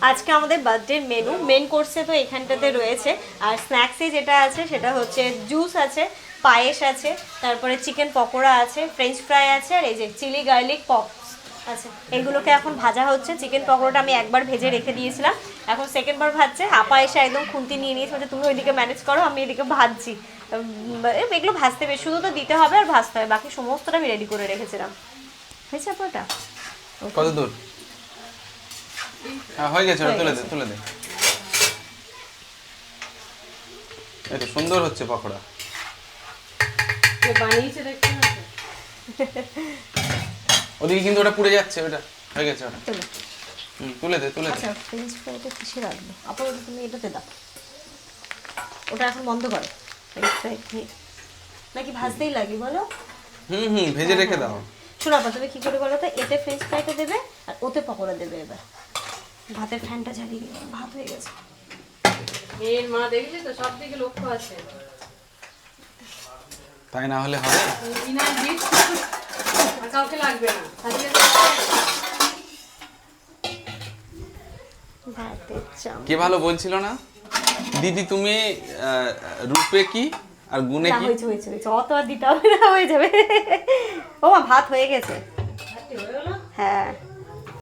আজকে আমাদের birthday menu main কোর্সে তো এখানটাতে রয়েছে, আর স্ন্যাক্সে যেটা আছে সেটা হচ্ছে জুস আছে, পায়েস আছে, তারপরে চিকেন পকোড়া আছে, ফ্রেঞ্চ ফ্রাই আছে, আর এই যে চিলি গার্লিক পপস আছে। এগুলোকে এখন ভাজা হচ্ছে। চিকেন পকোড়াটা আমি একবার ভেজে রেখে দিয়েছিলাম, এখন সেকেন্ডবার ভাজছে। আপা এসে একদম খুন্তি নিয়ে নিয়েছে, বলছে তুমি ওইদিকে ম্যানেজ করো, আমি এদিকে ভাজছি। এগুলো ভাজতে হবে, শুধু তো দিতে হবে আর ভাজতে হবে, বাকি সমস্তটা আমি রেডি করে রেখেছিলাম। হয়েছে আপাটা? কত দূর? হ্যাঁ হয়ে গেছে, তুলে দে তুলে দে। এটা সুন্দর হচ্ছে পকোড়া। বানিয়েছে দেখতে না? ওদিকে কিন্তু ওটা পুড়ে যাচ্ছে, ওটা হয়ে গেছে ওটা। চলো। তুলে দে তুলে দে। আচ্ছা ফ্রেঞ্চ ফ্রাইটা কিসে রাখবো আপাতত? তুমি এটাতে দাও, ওটা এখন বন্ধ করো। ফ্রেঞ্চ ফ্রাই নাকি ভাজতেই লাগে বলো? ভেজে রেখে দাও। শোনো আপা, তুমি কি করে বলো তো, এতে ফ্রেঞ্চ ফ্রাইটা দেবে আর ওতে পকোড়া দেবে। এবার ভাতের ফ্যানটা জ্বালিয়ে দিই, ভাত হয়ে গেছে। এর মা দেখলি তো, সব দিকে লক্ষ্য আছে। তাই না হলে হবে? বিনা গিফট আর কাউকে লাগবে না। সাজিয়ে ভাতের চাম কে ভালো বলছিল না দিদি, তুমি রূপে কি আর গুণে না, কি? হয়েছে হয়েছে হয়েছে, অত আর দিতে হবে না, হয়ে যাবে। ও মা, ভাত হয়ে গেছে। হয়ে গেল। হ্যাঁ